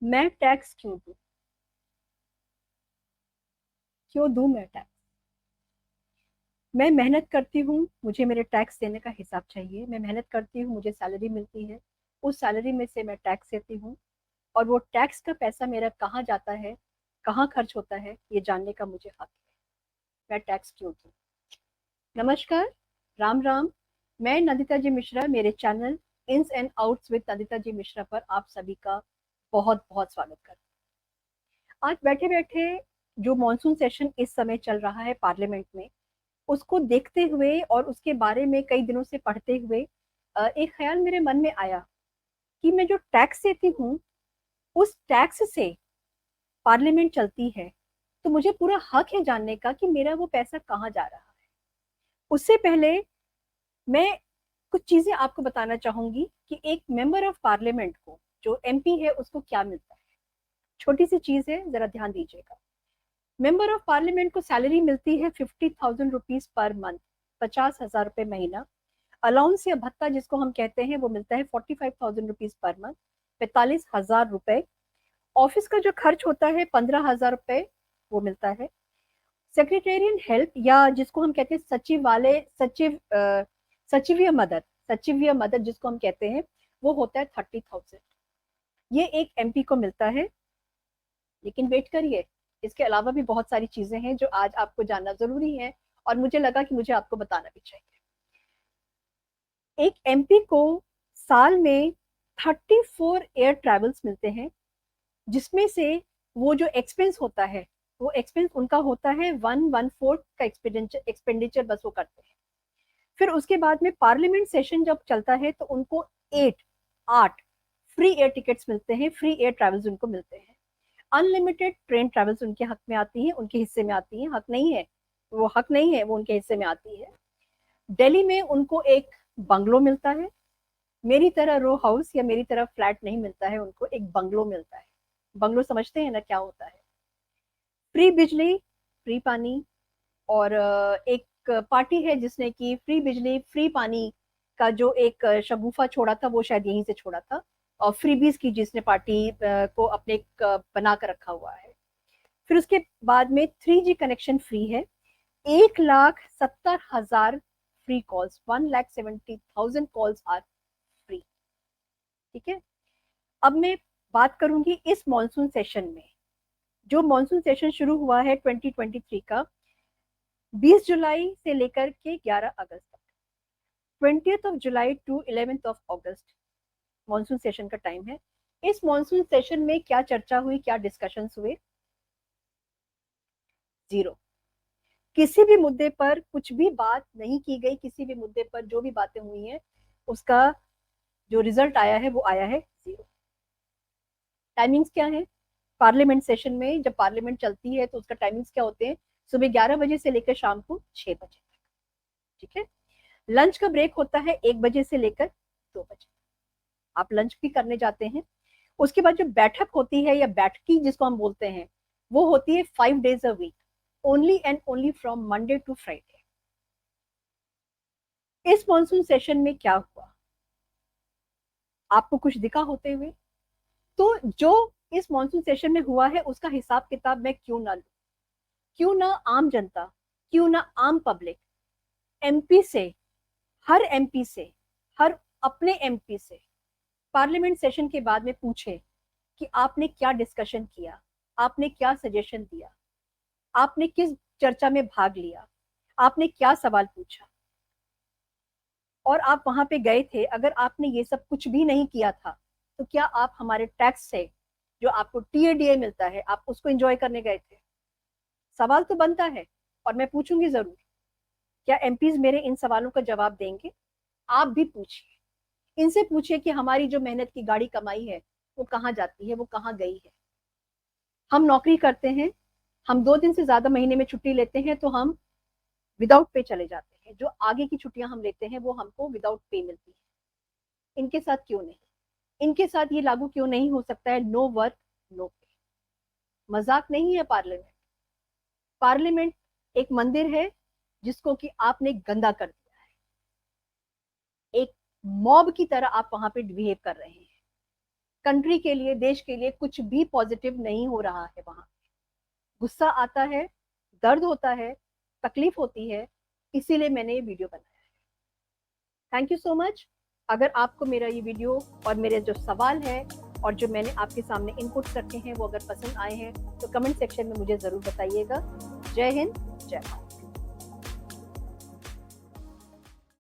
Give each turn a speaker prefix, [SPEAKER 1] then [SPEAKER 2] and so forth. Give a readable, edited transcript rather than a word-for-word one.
[SPEAKER 1] मैं टैक्स क्यों दूं? क्यों दूं मैं टैक्स? मैं मेहनत करती हूँ, मुझे मेरे टैक्स देने का हिसाब चाहिए। मैं मेहनत करती हूँ, मुझे सैलरी मिलती है, उस सैलरी में से मैं टैक्स देती हूँ। और वो टैक्स का पैसा मेरा कहाँ जाता है, कहाँ खर्च होता है, ये जानने का मुझे हक है। मैं टैक्स क्यों दूं? नमस्कार, राम राम। मैं नंदिता जी मिश्रा, मेरे channel ins and outs with Nandita ji Mishra पर आप सभी का बहुत बहुत स्वागत करती हूँ। आज बैठे बैठे जो मॉनसून सेशन इस समय चल रहा है पार्लियामेंट में, उसको देखते हुए और उसके बारे में कई दिनों से पढ़ते हुए एक ख्याल मेरे मन में आया कि मैं जो टैक्स देती हूँ, उस टैक्स से पार्लियामेंट चलती है, तो मुझे पूरा हक है जानने का कि मेरा वो पैसा कहाँ जा रहा है। उससे पहले मैं कुछ चीजें आपको बताना चाहूंगी कि एक मेंबर ऑफ पार्लियामेंट को, जो एमपी है, उसको क्या मिलता है। छोटी सी चीज है, जरा ध्यान दीजिएगा। मेंबर ऑफ पार्लियामेंट को सैलरी मिलती है 50,000 रुपीज पर मंथ, 50,000 रुपए महीना। अलाउंस या भत्ता जिसको हम कहते हैं, वो मिलता है 45,000 रुपीज पर मंथ, 45,000 रुपए। ऑफिस का जो खर्च होता है 15,000 रुपए, वो मिलता है। सेक्रेटेरियन हेल्प या जिसको हम कहते हैं सचिवालय, सचिवीय मदद, सचिवीय मदद जिसको हम कहते हैं, वो होता है 30,000। ये एक एमपी को मिलता है। लेकिन वेट करिए, इसके अलावा भी बहुत सारी चीजें हैं जो आज आपको जानना जरूरी है, और मुझे लगा कि मुझे आपको बताना भी चाहिए। एक एमपी को साल में 34 एयर ट्रेवल्स मिलते हैं, जिसमें से वो जो एक्सपेंस होता है, वो एक्सपेंस उनका होता है 1/4 का एक्सपेंडिचर बस वो करते हैं। फिर उसके बाद में पार्लियामेंट सेशन जब चलता है तो उनको 8 फ्री एयर टिकट्स मिलते हैं, फ्री एयर ट्रेवल्स उनको मिलते हैं। अनलिमिटेड ट्रेन ट्रेवल्स उनके हक में आती है, उनके हिस्से में आती है। हक नहीं है, वो हक नहीं है, वो उनके हिस्से में आती है। दिल्ली में उनको एक बंगलो मिलता है। मेरी तरह रो हाउस या मेरी तरह फ्लैट नहीं मिलता है, उनको एक बंगलो मिलता है। बंगलो समझते हैं ना क्या होता है? फ्री बिजली, फ्री पानी। और एक पार्टी है जिसने कि फ्री बिजली फ्री पानी का जो एक शगुफा छोड़ा था, वो शायद यहीं से छोड़ा था। और फ्रीबीज की जिसने पार्टी को अपने बना कर रखा हुआ है। फिर उसके बाद में 3G कनेक्शन फ्री है। 1,70,000 free calls, 1,70,000 calls are free. ठीक है। अब मैं बात करूंगी इस मॉनसून सेशन में। जो मॉनसून सेशन शुरू हुआ है 2023 का, 20 जुलाई से लेकर के 11 अगस्त तक, 20 जुलाई टू 11 अगस्त मॉनसून सेशन का टाइम है। इस मॉनसून सेशन में क्या चर्चा हुई, क्या डिस्कशंस हुए? जीरो। किसी भी मुद्दे पर कुछ भी बात नहीं की गई। किसी भी मुद्दे पर जो भी बातें हुई हैं, उसका जो रिजल्ट आया है वो आया है जीरो। टाइमिंग्स क्या है? पार्लियामेंट सेशन में जब पार्लियामेंट चलती है तो उसका टाइमिंग्स क्या होते हैं? सुबह 11 बजे से लेकर शाम को 6 बजे तक। ठीक है। लंच का ब्रेक होता है 1 बजे से लेकर 2 बजे। आप लंच भी करने जाते हैं। उसके बाद जो बैठक होती है या बैठकी जिसको हम बोलते हैं, वो होती है 5 days a week, only and only from Monday to Friday. इस मॉनसून सेशन में क्या हुआ, आपको कुछ दिखा होते हुए? तो जो इस मॉनसून सेशन में हुआ है, उसका हिसाब किताब मैं क्यों ना लूं? क्यों ना आम जनता, क्यों ना आम पब्लिक एमपी से, हर एमपी से, हर अपने एमपी से पार्लियामेंट सेशन के बाद में पूछे कि आपने क्या डिस्कशन किया, आपने क्या सजेशन दिया, आपने किस चर्चा में भाग लिया, आपने क्या सवाल पूछा, और आप वहां पे गए थे। अगर आपने ये सब कुछ भी नहीं किया था, तो क्या आप हमारे टैक्स से जो आपको टीएडीए मिलता है, आप उसको एंजॉय करने गए थे? सवाल तो बनता है, और मैं पूछूंगी जरूर। क्या एमपीज मेरे इन सवालों का जवाब देंगे? आप भी पूछिए, इनसे पूछिए कि हमारी जो मेहनत की गाड़ी कमाई है, वो कहाँ जाती है, वो कहाँ गई है। हम नौकरी करते हैं, हम 2 दिन से ज्यादा महीने में छुट्टी लेते हैं तो हम विदाउट पे चले जाते हैं। जो आगे की छुट्टियां हम लेते हैं वो हमको विदाउट पे मिलती है। इनके साथ क्यों नहीं? इनके साथ ये लागू क्यों नहीं हो सकता है? नो वर्क नो पे। मजाक नहीं है पार्लियामेंट। पार्लियामेंट एक मंदिर है जिसको कि आपने गंदा कर दिया है। एक मॉब की तरह आप वहां पे बिहेव कर रहे हैं। कंट्री के लिए, देश के लिए कुछ भी पॉजिटिव नहीं हो रहा है वहां। गुस्सा आता है, दर्द होता है, तकलीफ होती है, इसीलिए मैंने ये वीडियो बनाया है। Thank you so much. अगर आपको मेरा ये वीडियो और मेरे जो सवाल है और जो मैंने आपके सामने इनपुट्स रखे हैं वो अगर पसंद आए हैं तो कमेंट सेक्शन में मुझे ज़रूर बताइएगा। जय हिंद, जय भारत।